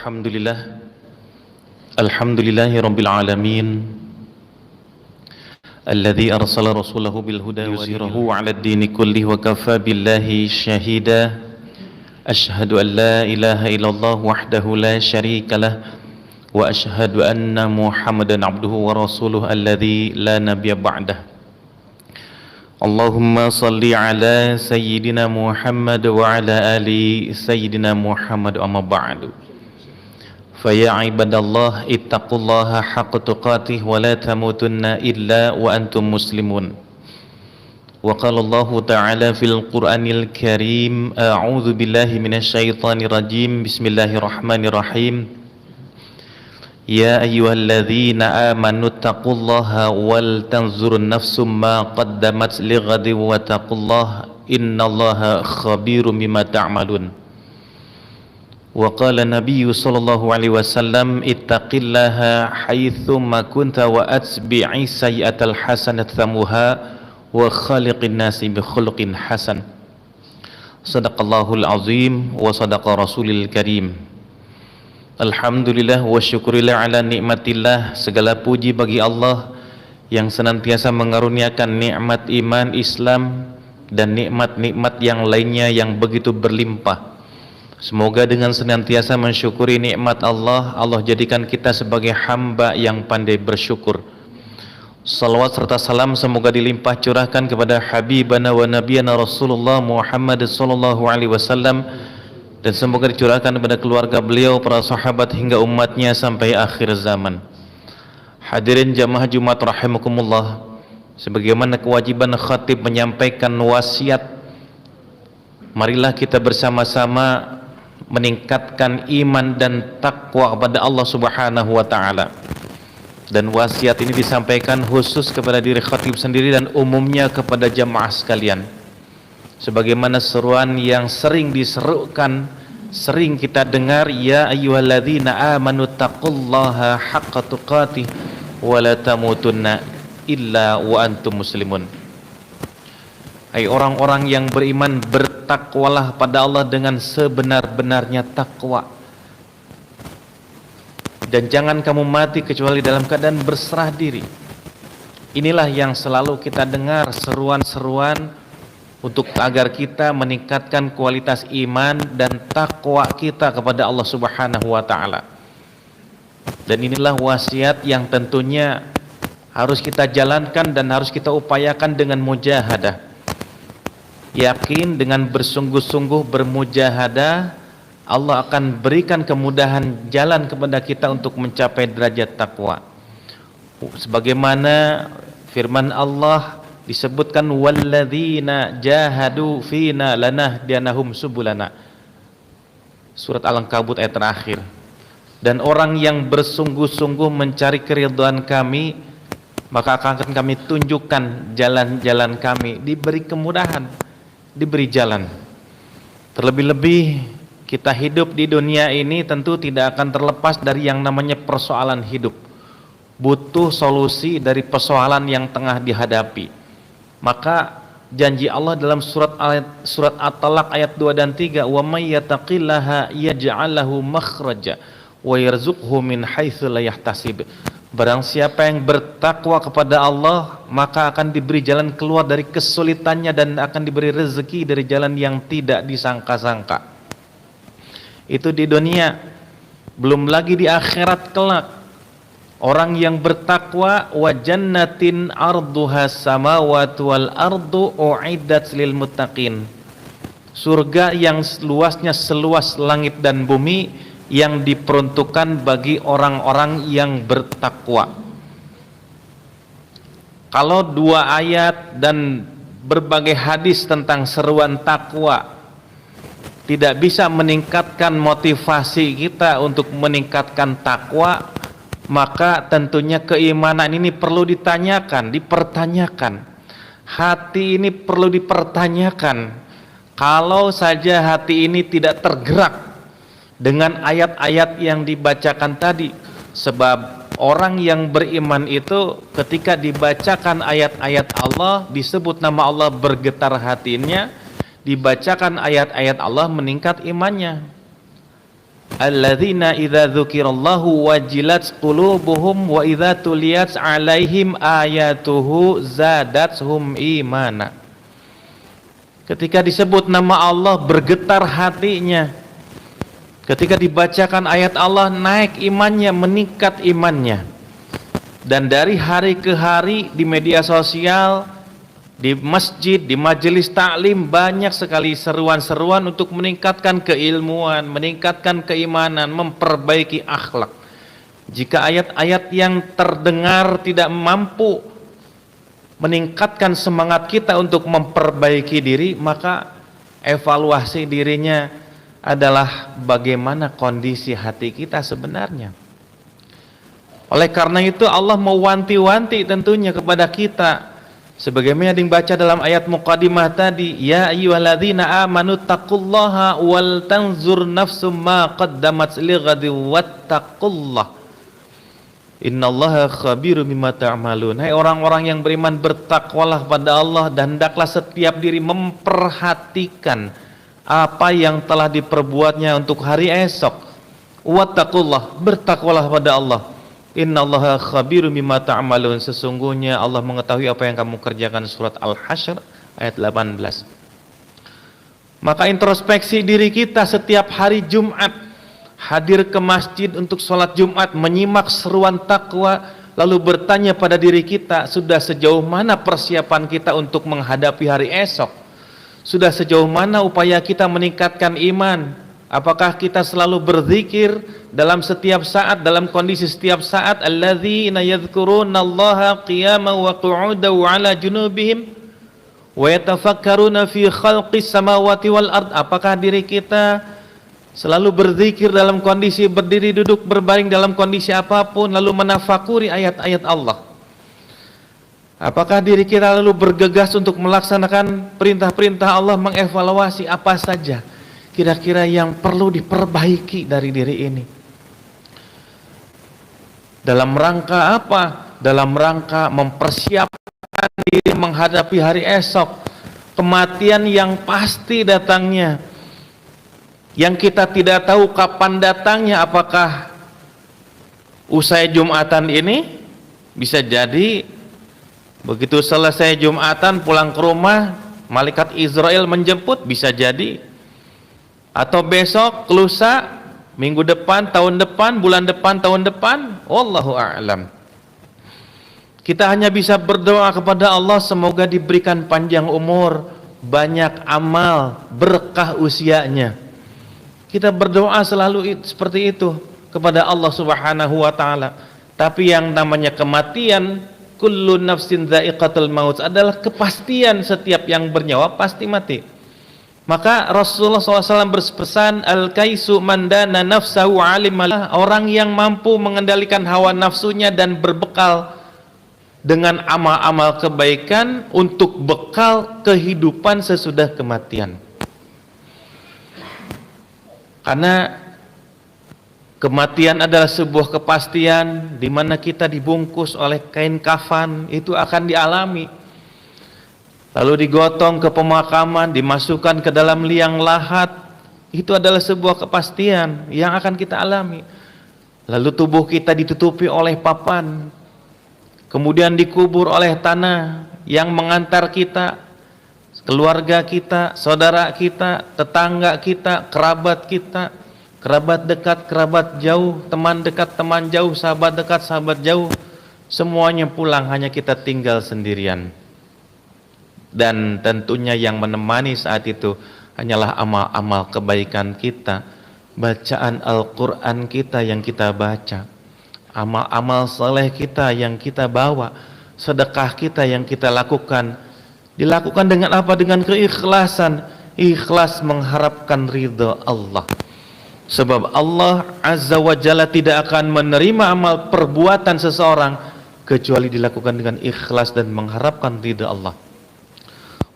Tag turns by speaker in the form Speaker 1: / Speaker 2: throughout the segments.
Speaker 1: Alhamdulillahi Rabbil Alamin alladzi arsala rasulahu bil huda wa yuzhirahu 'ala ad-dini kullihi wa kafa billahi shahida. Ashhadu an la ilaha illallah wahdahu la syarika lah wa ashhadu anna Muhammadan 'abduhu wa rasuluhu alladzi la nabiyya ba'dah. Allahumma salli ala sayyidina Muhammad wa ala ali sayyidina Muhammad amma ba'du. Faya ibadallah ittaqullaha haqqa tuqatih wa la tamutunna illa wa antum muslimun. Wa qala Allah ta'ala fil Qur'anil Karim, a'udzu billahi minasyaitonir rajim. Bismillahirrahmanirrahim. Ya ayyuhalladzina amanu taqullaha wal tanzur nafsum ma qaddamat lighadin wa taqullaha innallaha khabirum bima ta'malun. Wa qala nabiyyu sallallahu alaihi wasallam ittaqillaha haitsu ma kunta wa atbi'i sayyi'atal hasanata thamuha wa khaliqin nasi bi khuluqin hasan. Sadaqallahul azim wa sadaqa rasulil karim. Alhamdulillah wa syukurillah ala nikmatillah. Segala puji bagi Allah yang senantiasa mengaruniakan nikmat iman Islam dan nikmat-nikmat yang lainnya yang begitu berlimpah. Semoga dengan senantiasa mensyukuri nikmat Allah, Allah jadikan kita sebagai hamba yang pandai bersyukur. Salawat serta salam semoga dilimpah curahkan kepada habibana wa nabiyana Rasulullah Muhammad sallallahu alaihi wasallam, dan semoga dicurahkan kepada keluarga beliau, para sahabat hingga umatnya sampai akhir zaman. Hadirin jamaah Jumat rahimakumullah, sebagaimana kewajiban khatib menyampaikan wasiat, marilah kita bersama-sama meningkatkan iman dan takwa kepada Allah Subhanahu wa taala. Dan wasiat ini disampaikan khusus kepada diri khatib sendiri dan umumnya kepada jamaah sekalian. Sebagaimana seruan yang sering diserukan, sering kita dengar, ya ayyuhalladzina amanu taqullaha haqqa tuqatih wa la tamutunna illa wa antum muslimun. Hai orang-orang yang beriman, bertakwalah pada Allah dengan sebenar-benarnya takwa, dan jangan kamu mati kecuali dalam keadaan berserah diri. Inilah yang selalu kita dengar, seruan-seruan untuk agar kita meningkatkan kualitas iman dan takwa kita kepada Allah Subhanahu wa taala. Dan inilah wasiat yang tentunya harus kita jalankan dan harus kita upayakan dengan mujahadah. Yakin dengan bersungguh-sungguh bermujahadah, Allah akan berikan kemudahan jalan kepada kita untuk mencapai derajat takwa. Sebagaimana firman Allah disebutkan, walladzina jahadu fina lanahdiyanahum subulana, surat Al-Ankabut ayat terakhir. Dan orang yang bersungguh-sungguh mencari keridhaan kami, maka akan kami tunjukkan jalan-jalan kami, diberi kemudahan, diberi jalan. Terlebih-lebih kita hidup di dunia ini tentu tidak akan terlepas dari yang namanya persoalan hidup. Butuh solusi dari persoalan yang tengah dihadapi. Maka janji Allah dalam surat At-Talaq ayat 2 dan 3, wa may yattaqillaha yaj'al lahu makhraja wa yarzuqhu min haitsu la yahtasib. Barang siapa yang bertakwa kepada Allah, maka akan diberi jalan keluar dari kesulitannya dan akan diberi rezeki dari jalan yang tidak disangka-sangka. Itu di dunia, belum lagi di akhirat kelak. Orang yang bertakwa, wa jannatin arduha samawati wal ardu uiddat lil muttaqin. Surga yang luasnya seluas langit dan bumi, yang diperuntukkan bagi orang-orang yang bertakwa. Kalau dua ayat dan berbagai hadis tentang seruan takwa tidak bisa meningkatkan motivasi kita untuk meningkatkan takwa, maka tentunya keimanan ini perlu ditanyakan, dipertanyakan. Hati ini perlu dipertanyakan. Kalau saja hati ini tidak tergerak dengan ayat-ayat yang dibacakan tadi, sebab orang yang beriman itu ketika dibacakan ayat-ayat Allah, disebut nama Allah, bergetar hatinya, dibacakan ayat-ayat Allah, meningkat imannya. alladzina idza dzukirallahu wajilat qulubuhum wa idza tuliyat alaihim ayatuhu zadatuhum imana. Ketika disebut nama Allah bergetar hatinya, ketika dibacakan ayat Allah naik imannya, meningkat imannya. Dan dari hari ke hari di media sosial, di masjid, di majelis taklim banyak sekali seruan-seruan untuk meningkatkan keilmuan, meningkatkan keimanan, memperbaiki akhlak. Jika ayat-ayat yang terdengar tidak mampu meningkatkan semangat kita untuk memperbaiki diri, maka evaluasi dirinya adalah bagaimana kondisi hati kita sebenarnya. Oleh karena itu Allah mewanti-wanti tentunya kepada kita, sebagaimana dibaca dalam ayat muqaddimah tadi, ya ayyuhalladzina amanu taqullaha wal tanzur nafsum ma qaddamat lighadin wattaqullah innallaha khabirum bima ta'malun. Hai orang-orang yang beriman, bertakwalah pada Allah dan hendaklah setiap diri memperhatikan apa yang telah diperbuatnya untuk hari esok. Wattaqullah, bertakwalah pada Allah. Innallaha khabirum bima ta'malun, sesungguhnya Allah mengetahui apa yang kamu kerjakan. Surat Al-Hasyr ayat 18. Maka introspeksi diri kita setiap hari Jumat, hadir ke masjid untuk sholat Jumat, menyimak seruan takwa, lalu bertanya pada diri kita, sudah sejauh mana persiapan kita untuk menghadapi hari esok? Sudah sejauh mana upaya kita meningkatkan iman? Apakah kita selalu berzikir dalam setiap saat, dalam kondisi setiap saat? Alladzina yadhkurunallaha qiyaman wa qu'udan wa 'ala junubihim wa yatafakkaruna fi khalqis samawati wal ard. Apakah diri kita selalu berzikir dalam kondisi berdiri, duduk, berbaring, dalam kondisi apapun, lalu menafakuri ayat-ayat Allah? Apakah diri kita lalu bergegas untuk melaksanakan perintah-perintah Allah, mengevaluasi apa saja kira-kira yang perlu diperbaiki dari diri ini? Dalam rangka apa? Dalam rangka mempersiapkan diri menghadapi hari esok, kematian yang pasti datangnya, yang kita tidak tahu kapan datangnya. Apakah usai Jumatan ini? Bisa jadi begitu selesai Jumatan pulang ke rumah, malaikat Israel menjemput, bisa jadi. Atau besok, lusa, minggu depan, tahun depan, bulan depan, tahun depan, wallahu a'lam. Kita hanya bisa berdoa kepada Allah semoga diberikan panjang umur, banyak amal, berkah usianya. Kita berdoa selalu seperti itu kepada Allah Subhanahu wa taala. Tapi yang namanya kematian, kullu nafsin dha'iqatul maut, adalah kepastian setiap yang bernyawa pasti mati. Maka Rasulullah SAW berpesan, al-kaisu mandana nafsahu alimalah, orang yang mampu mengendalikan hawa nafsunya dan berbekal dengan amal-amal kebaikan untuk bekal kehidupan sesudah kematian. Karena kematian adalah sebuah kepastian di mana kita dibungkus oleh kain kafan, itu akan dialami. Lalu digotong ke pemakaman, dimasukkan ke dalam liang lahat, itu adalah sebuah kepastian yang akan kita alami. Lalu tubuh kita ditutupi oleh papan, kemudian dikubur oleh tanah yang mengantar kita, keluarga kita, saudara kita, tetangga kita, kerabat dekat, kerabat jauh, teman dekat, teman jauh, sahabat dekat, sahabat jauh, semuanya pulang, hanya kita tinggal sendirian. Dan tentunya yang menemani saat itu hanyalah amal-amal kebaikan kita, bacaan Al-Quran kita yang kita baca, amal-amal saleh kita yang kita bawa, sedekah kita yang kita lakukan. Dilakukan dengan apa? Dengan keikhlasan, ikhlas mengharapkan ridha Allah. Sebab Allah Azza wa Jalla tidak akan menerima amal perbuatan seseorang kecuali dilakukan dengan ikhlas dan mengharapkan ridha Allah.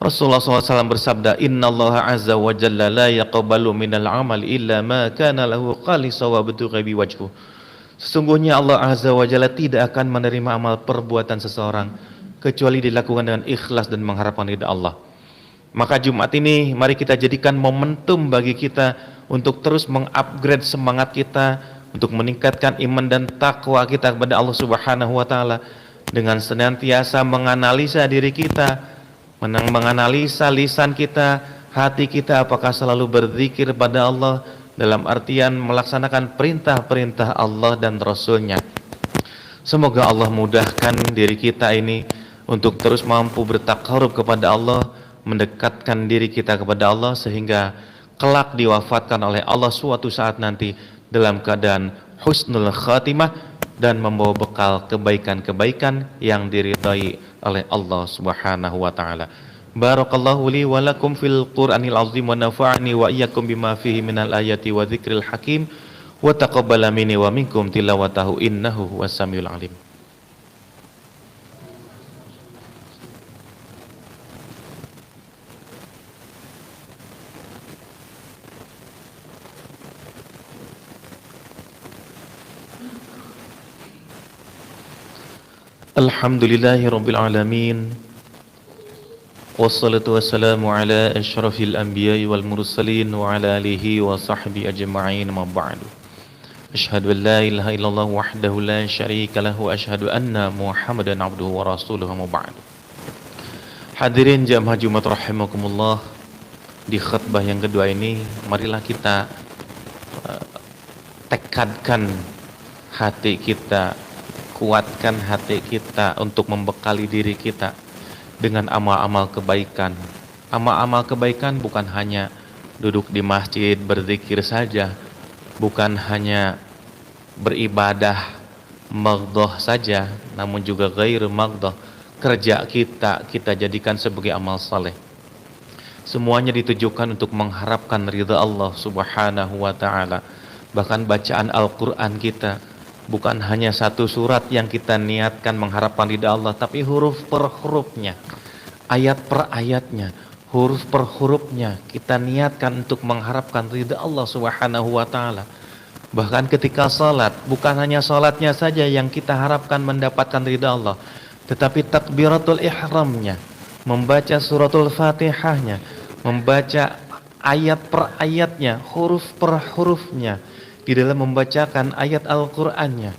Speaker 1: Rasulullah SAW bersabda, Inna Allah Azza wa Jalla la yaqbalu minal amal illa ma kana lahu khalisan wa butugha biwajhu. Sesungguhnya Allah Azza wa Jalla tidak akan menerima amal perbuatan seseorang kecuali dilakukan dengan ikhlas dan mengharapkan ridha Allah. Maka Jumat ini mari kita jadikan momentum bagi kita untuk terus mengupgrade semangat kita, untuk meningkatkan iman dan takwa kita kepada Allah Subhanahu wa taala dengan senantiasa menganalisa diri kita, menganalisa lisan kita, hati kita apakah selalu berzikir pada Allah dalam artian melaksanakan perintah-perintah Allah dan Rasul-Nya. Semoga Allah mudahkan diri kita ini untuk terus mampu bertakarub kepada Allah, mendekatkan diri kita kepada Allah sehingga kelak diwafatkan oleh Allah suatu saat nanti dalam keadaan husnul khatimah dan membawa bekal kebaikan-kebaikan yang diridhai oleh Allah Subhanahu wa taala. Barakallahu li wa lakum fil Qur'anil azim wa nafa'ani wa iyyakum bima fihi minal ayati wa dzikril hakim wa taqabbala minni wa minkum tilawatahu innahu huwas samiul alim. Alhamdulillahi rabbil alamin. Wassalatu wassalamu ala asyrafil anbiya'i wal mursalin wa ala alihi wa sahbihi ajma'in ma ba'du. Asyhadu an la ilaha illallah wahdahu la syarika lahu wa asyhadu anna Muhammadan abduhu wa rasuluhu ma ba'du. Hadirin jamaah Jumat rahimakumullah, di khutbah yang kedua ini marilah kita tekadkan hati kita, kuatkan hati kita untuk membekali diri kita dengan amal-amal kebaikan. Amal-amal kebaikan bukan hanya duduk di masjid berzikir saja, bukan hanya beribadah maghdoh saja, namun juga ghair maghdoh. Kerja kita jadikan sebagai amal saleh. Semuanya ditujukan untuk mengharapkan ridha Allah Subhanahu wa taala. Bahkan bacaan Al-Qur'an kita bukan hanya satu surat yang kita niatkan mengharapkan ridha Allah, tapi huruf per hurufnya, ayat per ayatnya, huruf per hurufnya kita niatkan untuk mengharapkan ridha Allah Subhanahu wa taala. Bahkan ketika salat, bukan hanya salatnya saja yang kita harapkan mendapatkan ridha Allah, tetapi takbiratul ihramnya, membaca suratul Fatihahnya, membaca ayat per ayatnya, huruf per hurufnya, di dalam membacakan ayat Al-Qur'annya,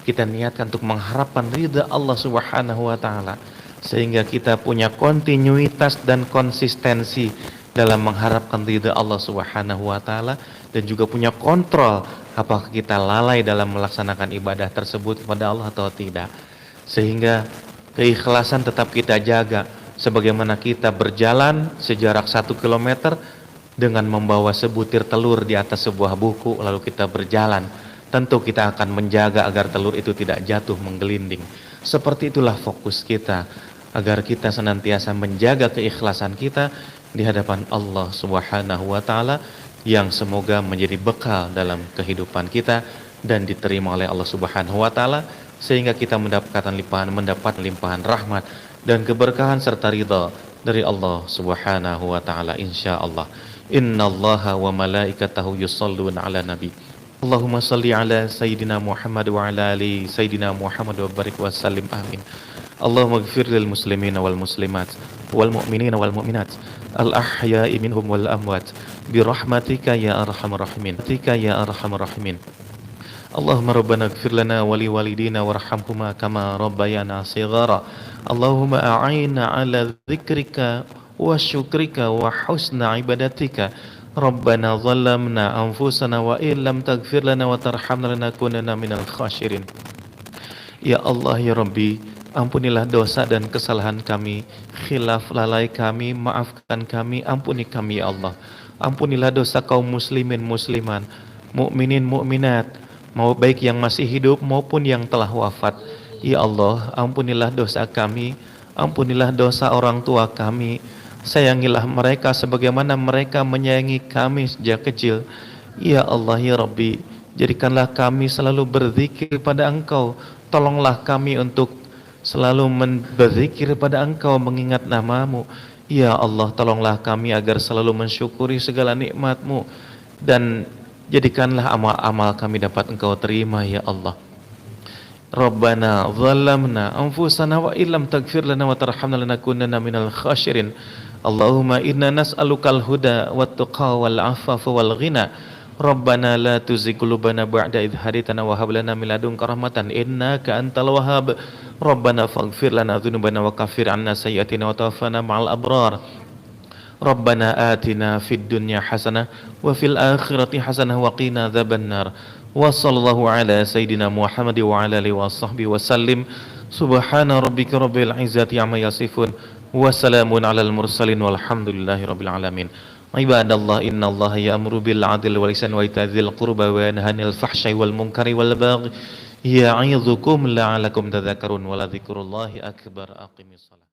Speaker 1: kita niatkan untuk mengharapkan ridha Allah Subhanahu wa taala, sehingga kita punya kontinuitas dan konsistensi dalam mengharapkan ridha Allah Subhanahu wa taala, dan juga punya kontrol apakah kita lalai dalam melaksanakan ibadah tersebut kepada Allah atau tidak. Sehingga keikhlasan tetap kita jaga, sebagaimana kita berjalan sejarak 1 kilometer dengan membawa sebutir telur di atas sebuah buku, lalu kita berjalan, tentu kita akan menjaga agar telur itu tidak jatuh menggelinding. Seperti itulah fokus kita, agar kita senantiasa menjaga keikhlasan kita di hadapan Allah Subhanahu wa taala, yang semoga menjadi bekal dalam kehidupan kita dan diterima oleh Allah Subhanahu wa taala, sehingga kita mendapat limpahan rahmat dan keberkahan serta ridha dari Allah Subhanahu wa taala insyaallah. Innallaha wa malaikatahu yusholluna ala nabi. Allahumma salli ala sayyidina Muhammad wa ala ali sayyidina Muhammad wa barik wa sallim amin. Allahumma ighfir lil muslimina wal muslimat wal mu'minina wal mu'minat al ahya'i minhum wal amwat bi rahmatika ya arhamar rahimin. Ya arhamar rahimin. Allahumma rabbana ighfir lana wa li walidina warhamhuma kama rabbayana shighara. Allahumma a'inna ala dzikrika wa syukrika wa husna ibadatika. Rabbana zalamna anfusana wa illam taghfir lana wa tarhamna lanakunanna minal khashirin. Ya Allah ya Rabbi, ampunilah dosa dan kesalahan kami, khilaf lalai kami, maafkan kami, ampuni kami ya Allah. Ampunilah dosa kaum muslimin musliman, mukminin mukminat, mau baik yang masih hidup maupun yang telah wafat. Ya Allah, ampunilah dosa kami, ampunilah dosa orang tua kami. Sayangilah mereka sebagaimana mereka menyayangi kami sejak kecil. Ya Allah ya Rabbi, jadikanlah kami selalu berzikir pada Engkau. Tolonglah kami untuk selalu berzikir pada Engkau, mengingat nama-Mu. Ya Allah, tolonglah kami agar selalu mensyukuri segala nikmat-Mu, dan jadikanlah amal-amal kami dapat Engkau terima ya Allah. Rabbana zalamna anfusana wa illam taghfir lana wa tarhamna lanakunanna minal khasirin. Allahumma inna nas'alukal huda wat tuqa wal afafa wal ghina. Rabbana la tuzigh qulubana ba'da idh hadaytana wa hab lana min ladunka rahmatan innaka antal wahhab. Rabbana faghfir lana dzunubana wa kaffir 'anna sayyi'atina wa tawaffana ma'al abrar. Rabbana atina fid dunya hasanah wa fil akhirati hasanah wa qina adzabannar. Wa sallallahu ala sayyidina Muhammad wa ala alihi wa sahbihi wa sallim. Subhana rabbika rabbil izzati amma yasifun wa salamun alal mursalin walhamdulillahi rabbil alamin. Ibadallah, innallaha ya'muru bil 'adli wal ihsani wa ita'i dzil qurba wa yanha 'anil fahsya'i wal munkari wal baghi ya'idzukum la'allakum tadhakkarun wa la dzikrullahi akbar. Aqimissalah.